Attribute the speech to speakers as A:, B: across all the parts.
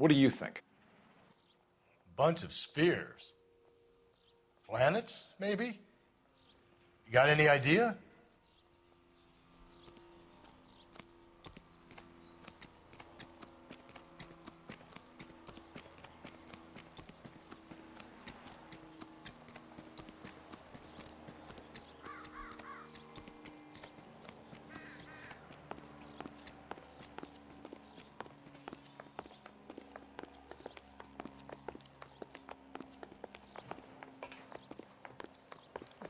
A: What do you think?
B: Bunch of spheres. Planets, maybe? You got any idea?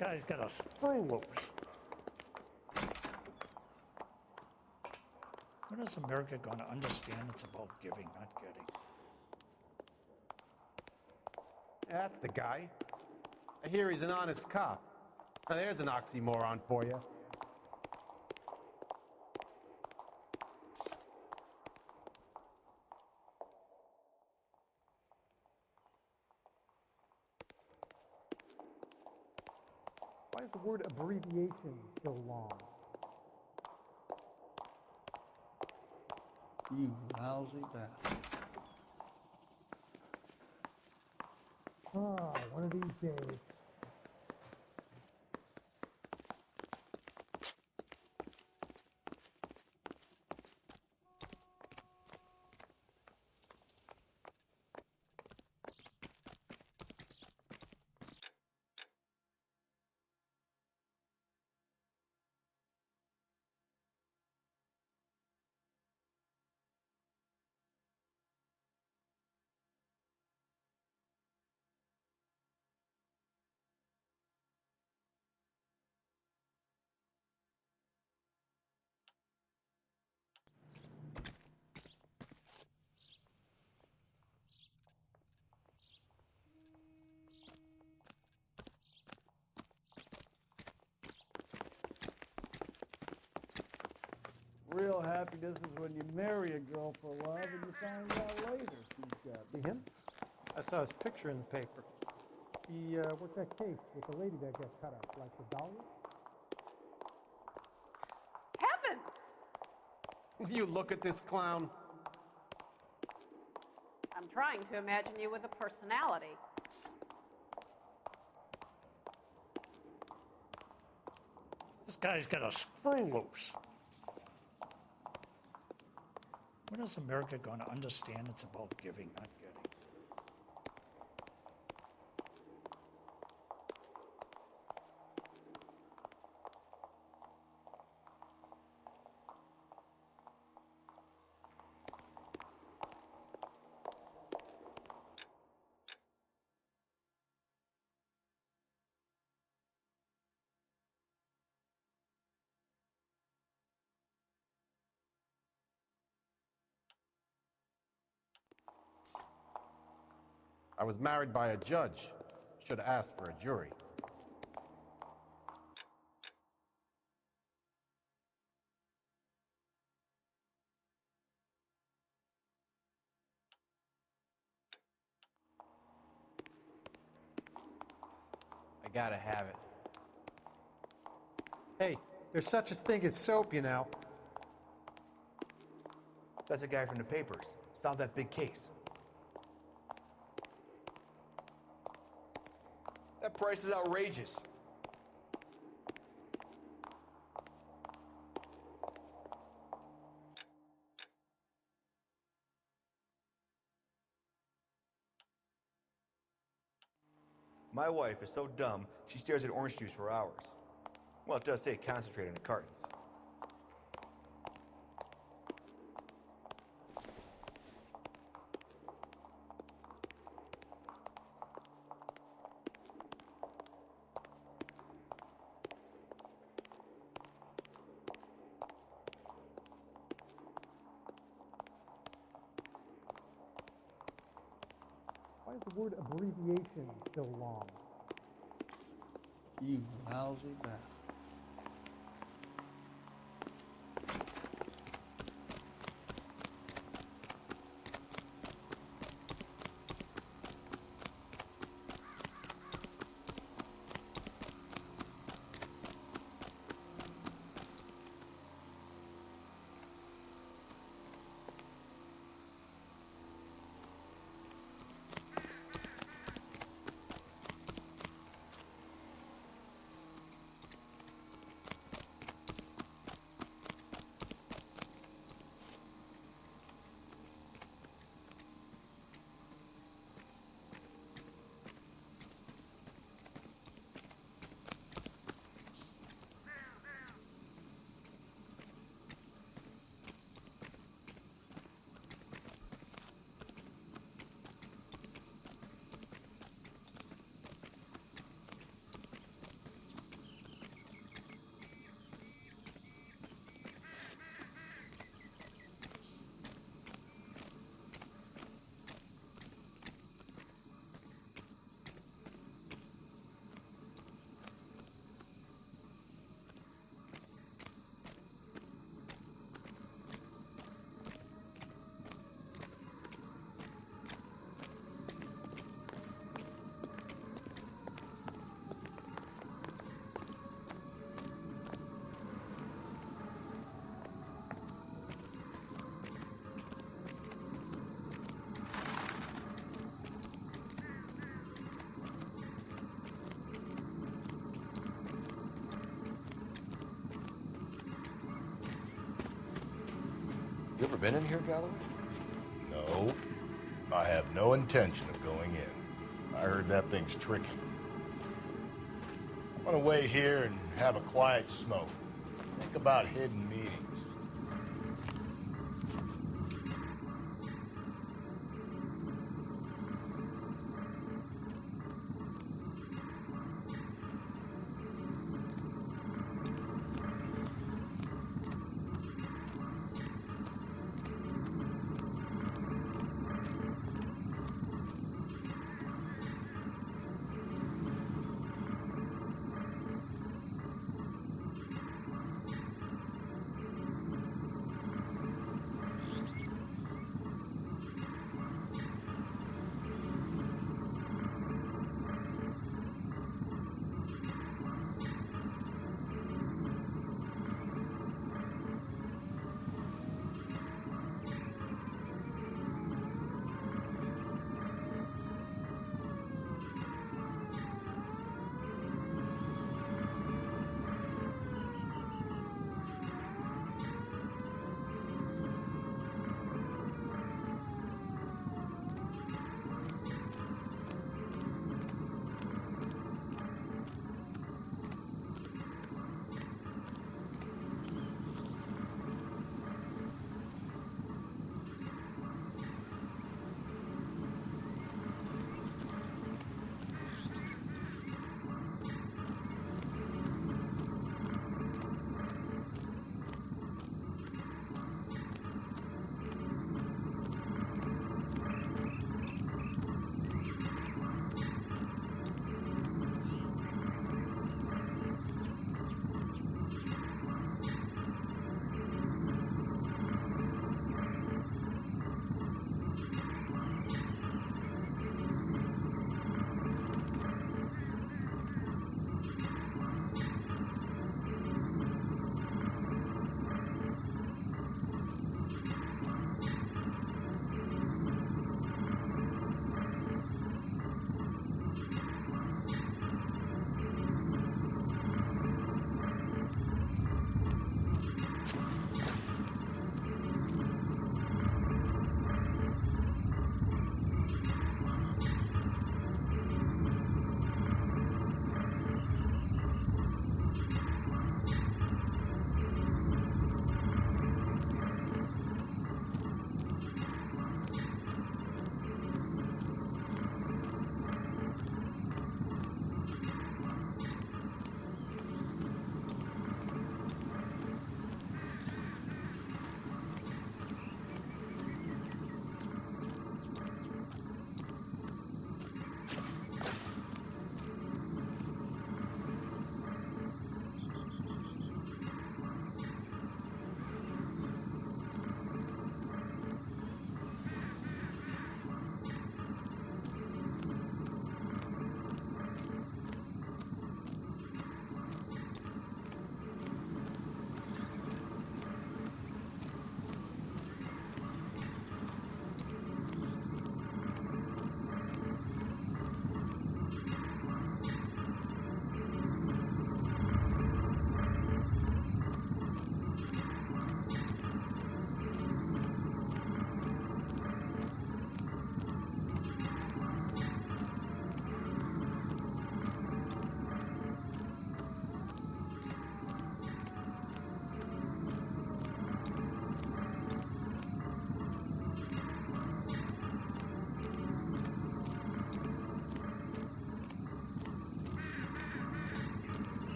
C: Guy's got a spring loose. When is America going to understand it's about giving, not getting?
D: That's the guy. I hear he's an honest cop. Now there's an oxymoron for you.
E: Why is the word abbreviation so long?
C: You lousy bastard.
E: Ah, one of these days.
F: Real happiness is when you marry a girl for love and you find out later she's
E: Be him? I saw his picture in the paper. He worked that case with the lady that got cut up, like the dollar.
G: Heavens!
D: You look at this clown.
G: I'm trying to imagine you with a personality.
C: This guy's got a spring loose. When is America going to understand it's about giving, not getting?
D: I was married by a judge. Should have asked for a jury.
H: I gotta have it.
D: Hey, there's such a thing as soap, you know.
H: That's the guy from the papers. Solved that big case. That price is outrageous. My wife is so dumb, she stares at orange juice for hours. Well, it does say concentrate in the cartons.
E: Why is the word abbreviation so long?
C: You lousy bastard.
A: You ever been in here, Galloway?
B: No. I have no intention of going in. I heard that thing's tricky. I'm gonna wait here and have a quiet smoke. Think about hidden meetings.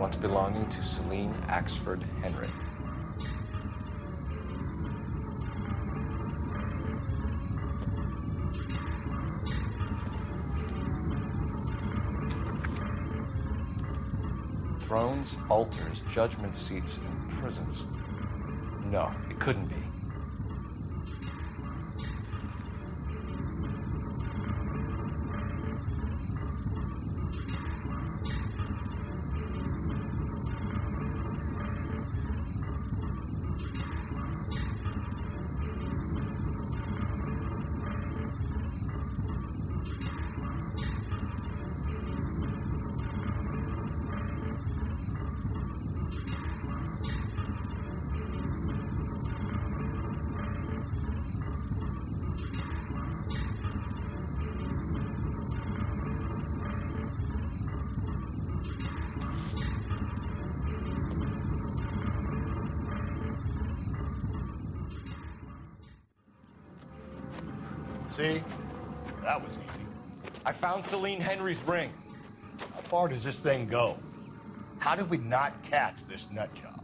A: once belonging to Celine Axford Henry. Thrones, altars, judgment seats, and prisons. No, it couldn't be.
B: See? That was easy.
A: I found Celine Henry's ring.
B: How far does this thing go? How did we not catch this nut job?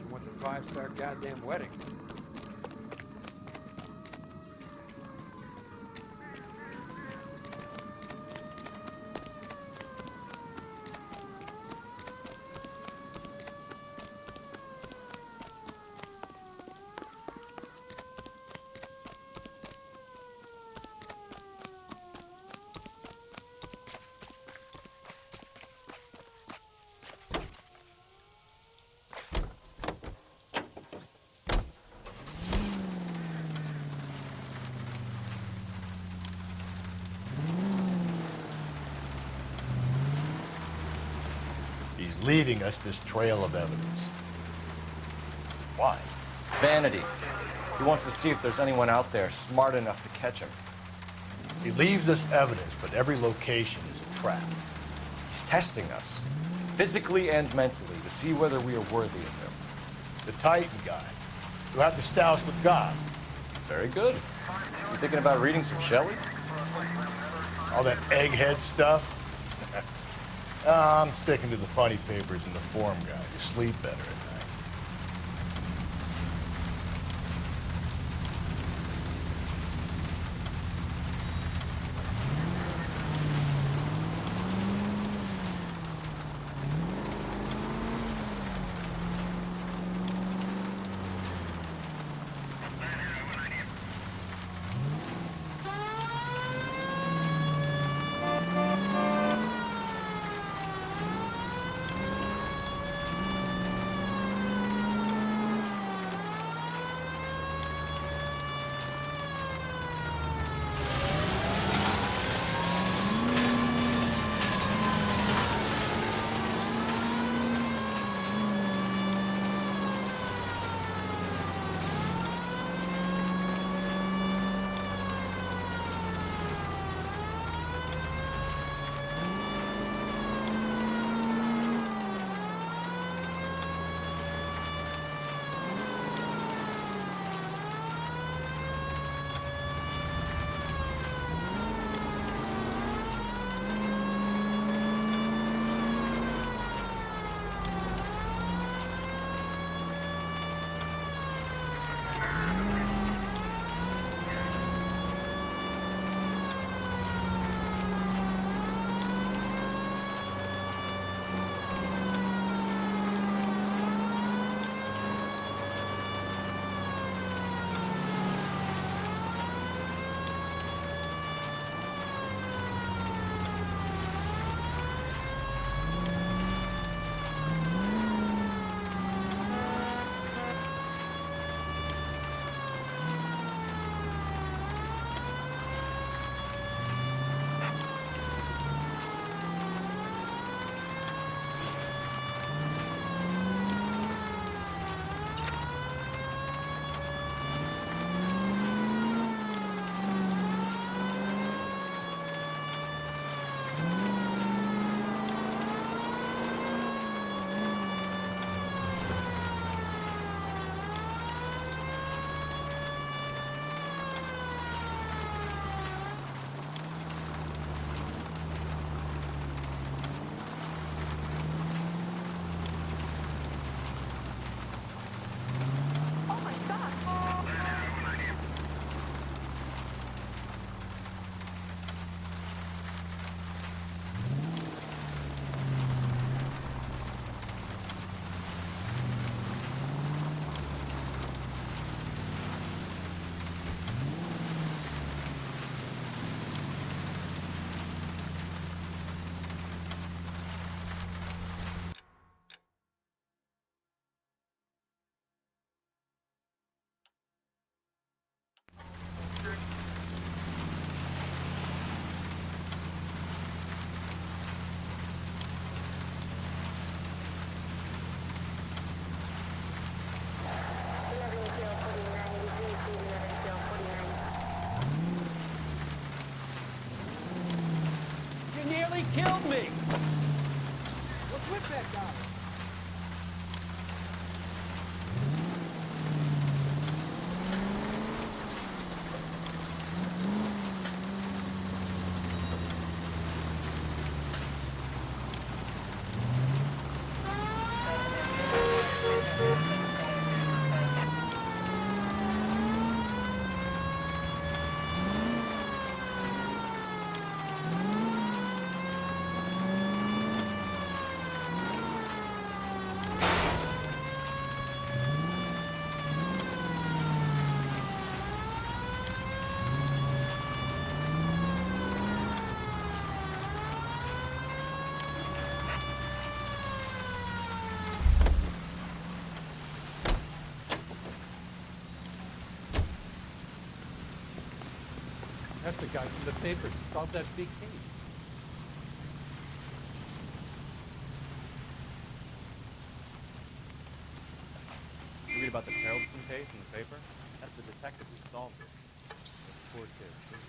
F: What's a five-star goddamn wedding?
B: He's leaving us this trail of evidence. Why?
A: Vanity. He wants to see if there's anyone out there smart enough to catch him.
B: He leaves us evidence, but every location is a trap.
A: He's testing us, physically and mentally, to see whether we are worthy of him.
B: The Titan guy, who had the stoush with God.
A: Very good. You thinking about reading some Shelley?
B: All that egghead stuff. I'm sticking to the funny papers and the form guide. You sleep better at night.
E: That's the guy from the paper. Solved that big case.
I: You read about the Carrollton case in the paper? That's the detective who solved it. Those poor kids.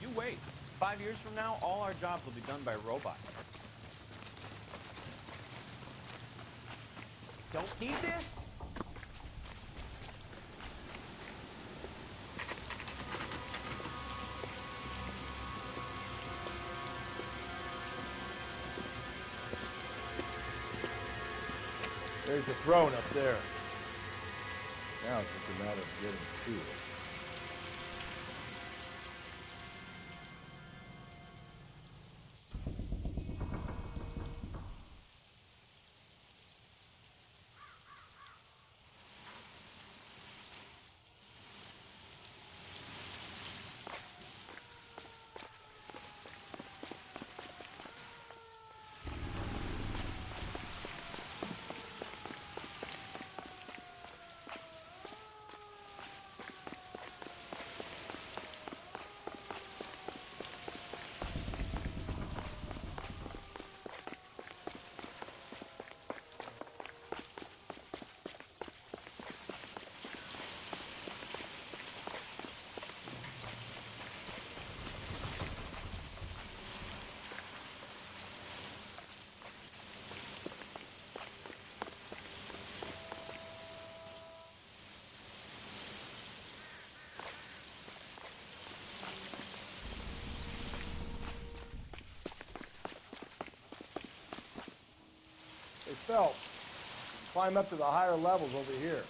I: You wait. 5 years from now, all our jobs will be done by robots. Don't need this?
B: There's the throne up there. Now it's just a matter of getting to it.
F: Hey, Phelps, climb up to the higher levels over here.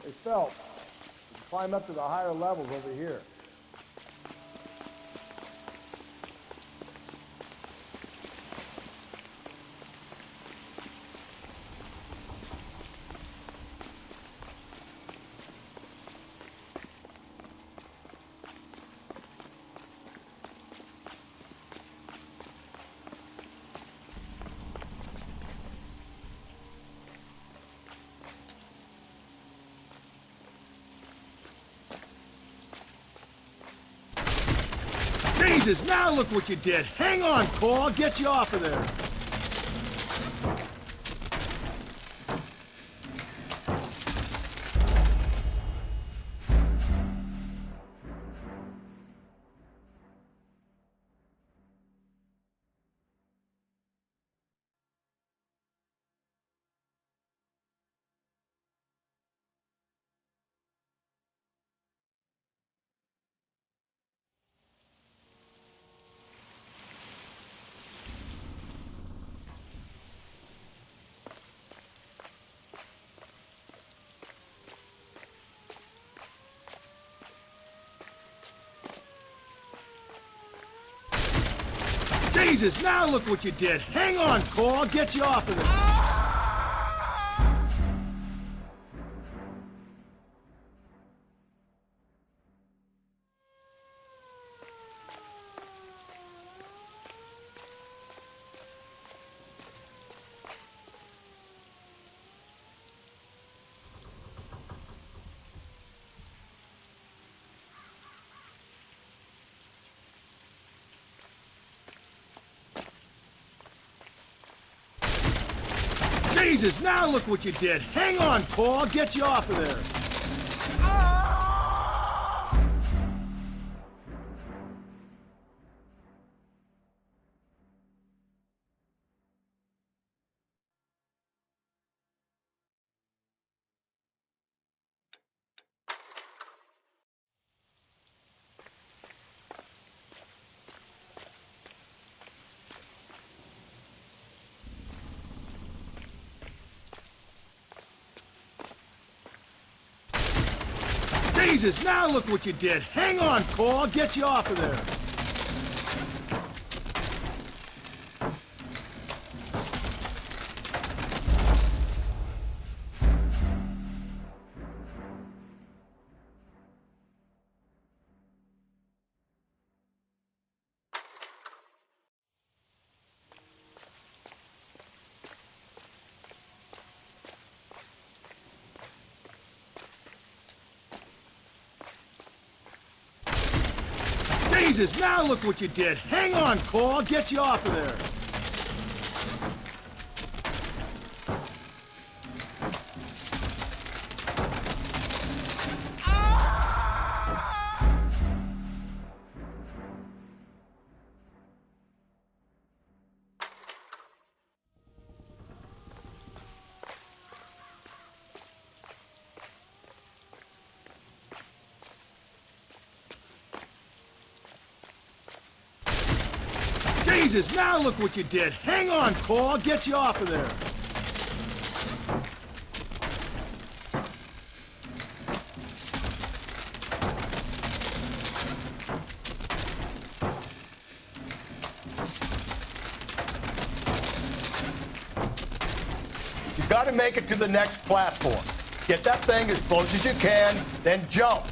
F: Hey, Phelps, climb up to the higher levels over here.
J: Jesus, now look what you did. Hang on, Cole. I'll get you off of there.
B: Jesus, now look what you did. Hang on, Cole. I'll get you off of there. Jesus, now look what you did. Hang on, Cole. I'll get you off of there. Jesus, now look what you did. Hang on, Cole. I'll get you off of there. Jesus, now look what you did. Hang on, Cole. I'll get you off of there. Jesus, now look what you did. Hang on, Cole. I'll get you off of there.
J: You gotta make it to the next platform. Get that thing as close as you can, then jump.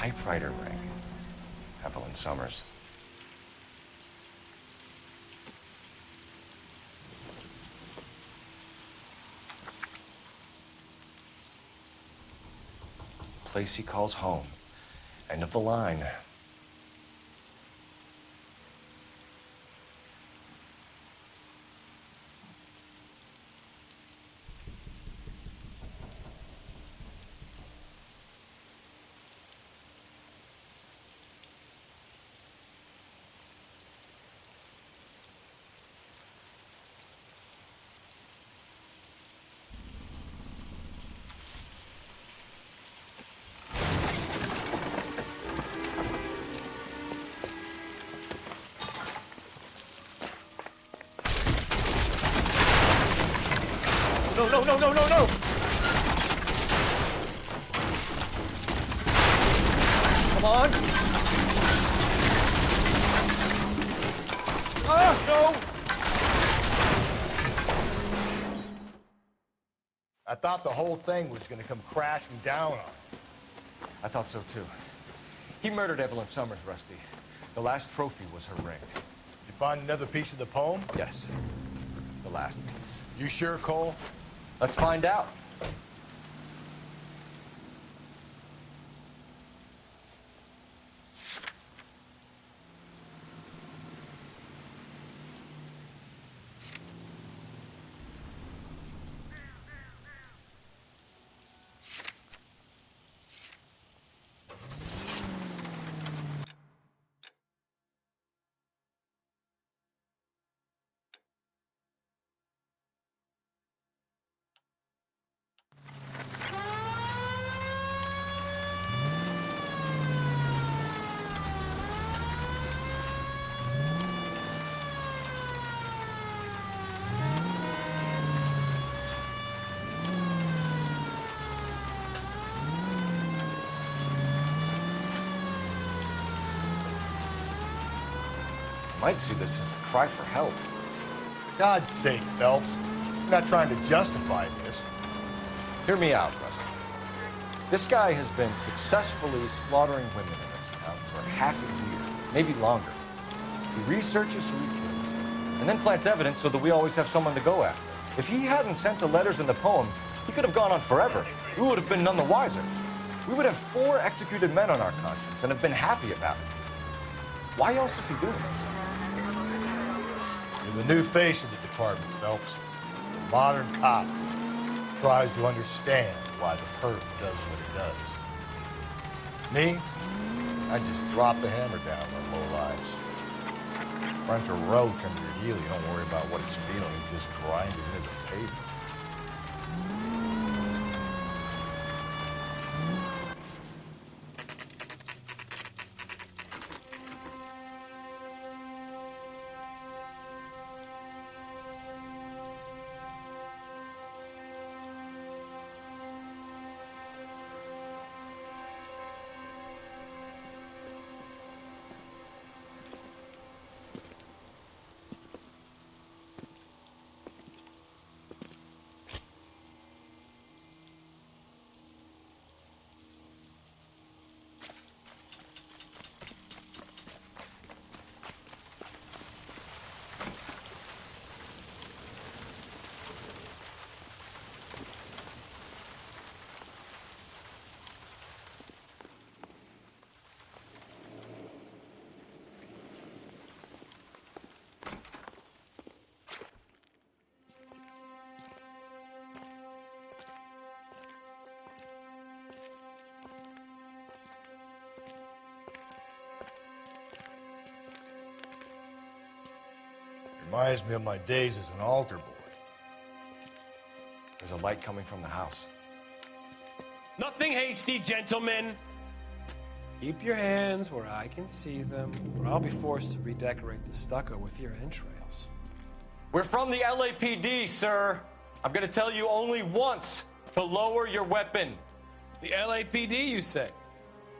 A: typewriter ring. Evelyn Summers. Place he calls home. End of the line. No! Come on! No!
J: I thought the whole thing was gonna come crashing down on him.
A: I thought so too. He murdered Evelyn Summers, Rusty. The last trophy was her ring.
J: You find another piece of the poem?
A: Yes. The last piece.
J: You sure, Cole?
A: Let's find out. Might see this as a cry for help.
J: God's sake, Phelps. I'm not trying to justify this.
A: Hear me out, Rusty. This guy has been successfully slaughtering women in this town for half a year, maybe longer. He researches who he kills, and then plants evidence so that we always have someone to go after. If he hadn't sent the letters in the poem, he could have gone on forever. We would have been none the wiser. We would have 4 executed men on our conscience and have been happy about it. Why else is he doing this?
J: You're the new face of the department, Phelps. The modern cop tries to understand why the perp does what he does. Me? I just drop the hammer down on low lives. Front a roach under your heel, you don't worry about what it's feeling, you just grind it into the pavement. Reminds me of my days as an altar boy.
A: There's a light coming from the house.
E: Nothing hasty, gentlemen. Keep your hands where I can see them, or I'll be forced to redecorate the stucco with your entrails.
A: We're from the LAPD, sir. I'm gonna tell you only once to lower your weapon.
E: The LAPD, you say?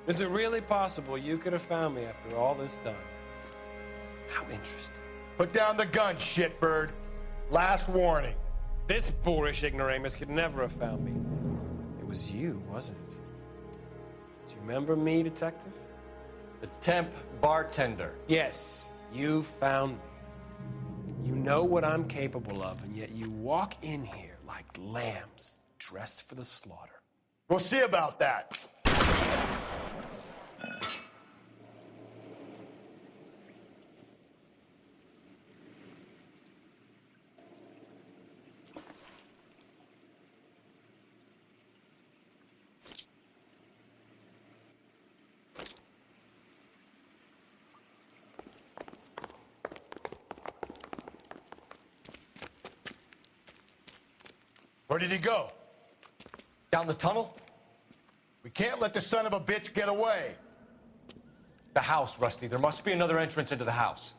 E: Is it really possible you could have found me after all this time? How interesting.
J: Put down the gun, shitbird. Last warning.
E: This boorish ignoramus could never have found me. It was you, wasn't it? Do you remember me, detective?
A: The temp bartender.
E: Yes, you found me. You know what I'm capable of, and yet you walk in here like lambs dressed for the slaughter.
J: We'll see about that. Where did he go?
A: Down the tunnel?
J: We can't let the son of a bitch get away.
A: The house, Rusty. There must be another entrance into the house.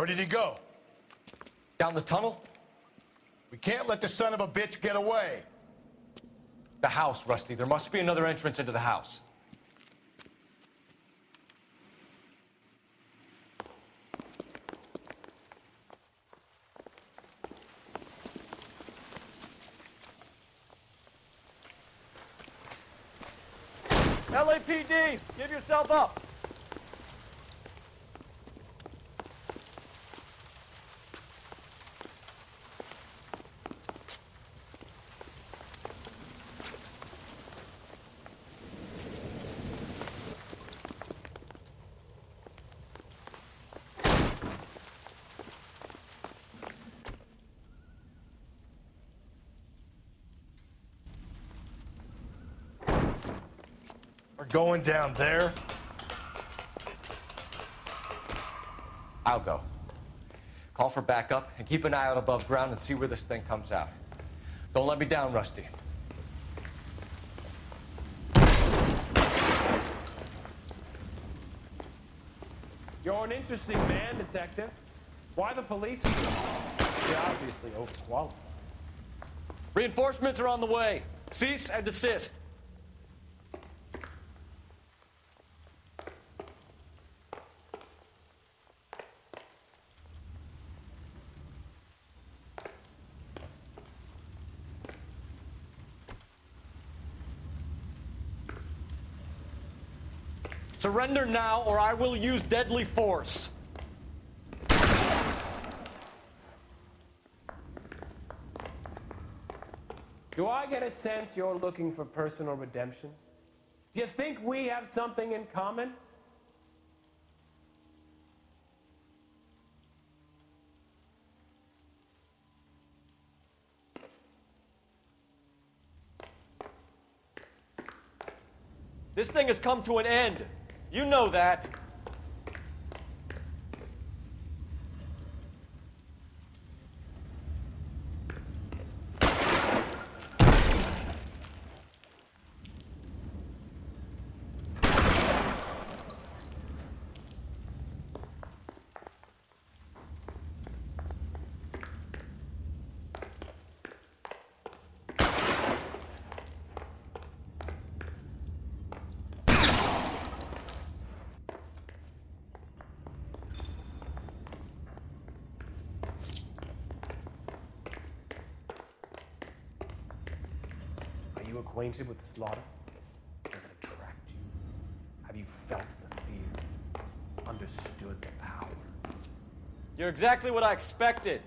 J: Where did he go?
A: Down the tunnel?
J: We can't let the son of a bitch get away.
A: The house, Rusty. There must be another entrance into the house.
F: LAPD, give yourself up.
J: We're going down there.
A: I'll go. Call for backup and keep an eye out above ground and see where this thing comes out. Don't let me down, Rusty.
E: You're an interesting man, Detective. Why the police? You're obviously overqualified.
A: Reinforcements are on the way. Cease and desist. Surrender now, or I will use deadly force.
E: Do I get a sense you're looking for personal redemption? Do you think we have something in common?
A: This thing has come to an end. You know that.
E: Are you acquainted with slaughter? Does it attract you? Have you felt the fear? Understood the power?
A: You're exactly what I expected.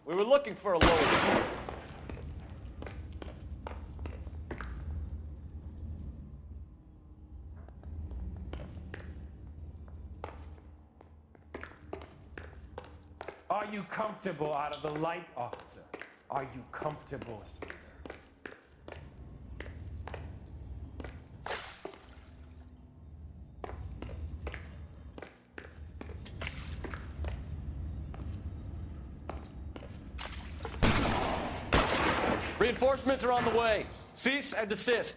A: We were looking for a lower.
E: Are you comfortable out of the light, officer? Are you comfortable?
A: Reinforcements are on the way. Cease and desist.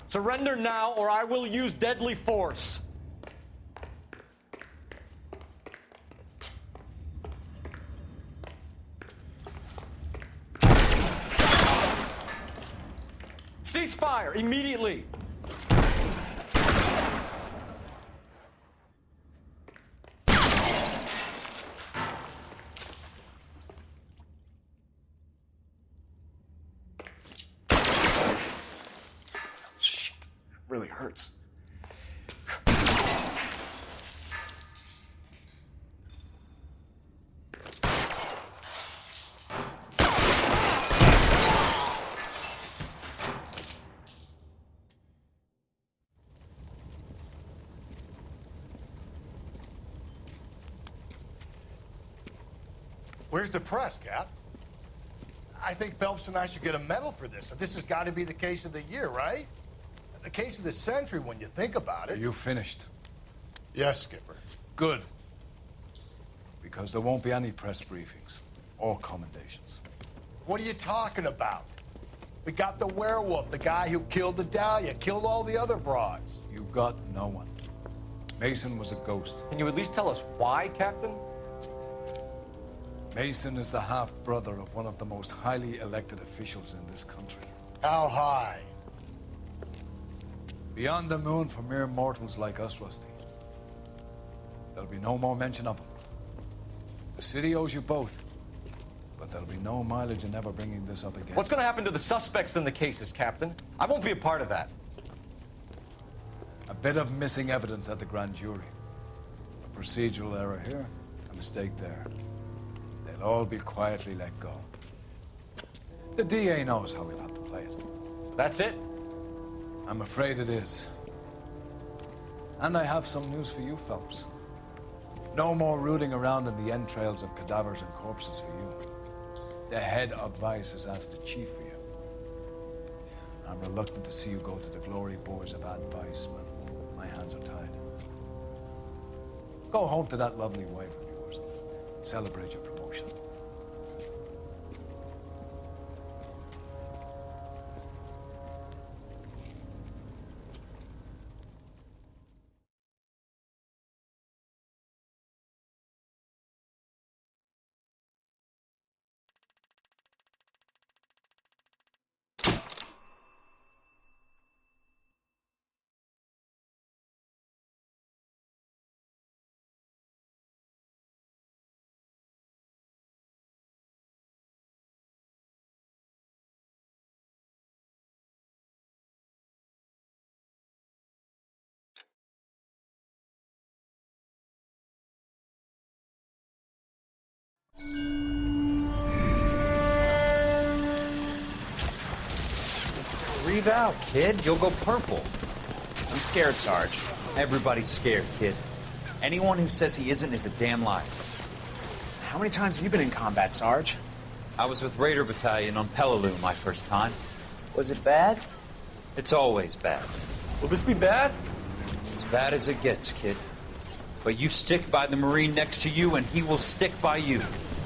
A: Surrender now, or I will use deadly force. Cease fire immediately. Shit, really hurts.
J: Where's the press, Cap? I think Phelps and I should get a medal for this. This has got to be the case of the year, right? The case of the century when you think about it.
K: Are you finished?
J: Yes, Skipper.
K: Good. Because there won't be any press briefings or commendations.
J: What are you talking about? We got the werewolf, the guy who killed the Dahlia, killed all the other broads.
K: You got no one. Mason was a ghost.
A: Can you at least tell us why, Captain?
K: Mason is the half-brother of one of the most highly elected officials in this country.
J: How high?
K: Beyond the moon for mere mortals like us, Rusty. There'll be no more mention of him. The city owes you both, but there'll be no mileage in ever bringing this up again.
A: What's going to happen to the suspects in the cases, Captain? I won't be a part of that.
K: A bit of missing evidence at the grand jury. A procedural error here, a mistake there. They'll all be quietly let go. The DA knows how we'll have to play it.
A: That's it?
K: I'm afraid it is. And I have some news for you, Phelps. No more rooting around in the entrails of cadavers and corpses for you. The head of Vice has asked the chief for you. I'm reluctant to see you go to the glory boards of advice, but my hands are tied. Go home to that lovely wife of yours. Celebrate your promotion.
L: Breathe out, kid. You'll go purple. I'm scared, Sarge. Everybody's scared, kid. Anyone who says he isn't is a damn liar. How many times have you been in combat, Sarge? I was with Raider Battalion on Peleliu my first time. Was it bad? It's always bad.
E: Will this be bad?
L: As bad as it gets, kid. But you stick by the Marine next to you, and he will stick by you.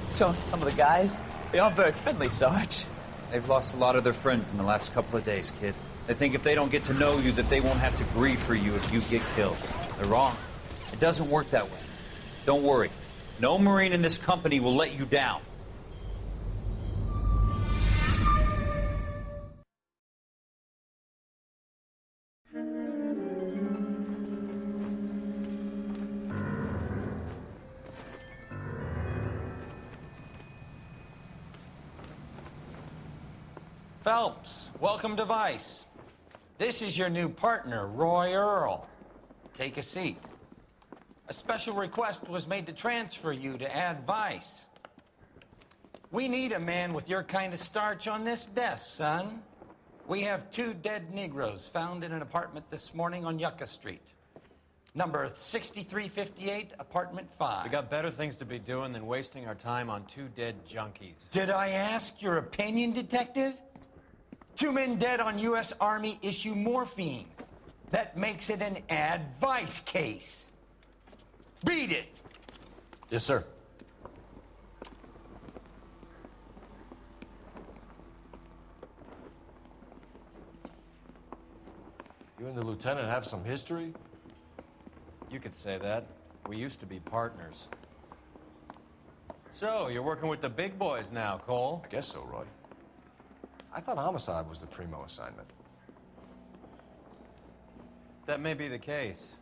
M: So, some of the guys, they aren't very friendly, Sarge.
L: They've lost a lot of their friends in the last couple of days, kid. They think if they don't get to know you, that they won't have to grieve for you if you get killed. They're wrong. It doesn't work that way. Don't worry. No Marine in this company will let you down.
N: Phelps, welcome to Vice. This is your new partner, Roy Earl. Take a seat. A special request was made to transfer you to Ad Vice. We need a man with your kind of starch on this desk, son. We have 2 dead Negroes found in an apartment this morning on Yucca Street. Number 6358, apartment 5.
I: We got better things to be doing than wasting our time on 2 dead junkies.
N: Did I ask your opinion, detective? 2 men dead on U.S. Army issue morphine. That makes it an advice case. Beat it.
A: Yes, sir. You and the lieutenant have some history?
I: You could say that. We used to be partners. So, you're working with the big boys now, Cole?
A: I guess so, Roy. I thought homicide was the primo assignment.
I: That may be the case.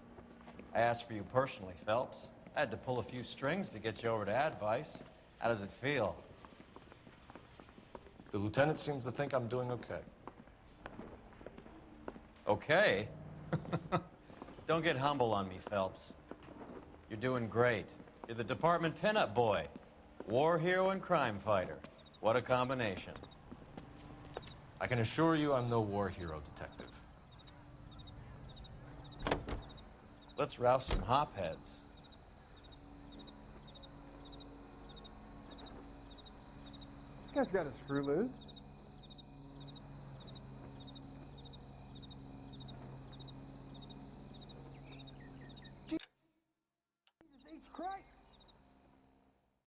I: I asked for you personally, Phelps. I had to pull a few strings to get you over to Advice. How does it feel?
A: The lieutenant seems to think I'm doing okay.
I: Okay? Don't get humble on me, Phelps. You're doing great. You're the department pinup boy. War hero and crime fighter. What a combination.
A: I can assure you I'm no war hero, detective.
I: Let's rouse some hopheads.
O: guy's got a screw loose.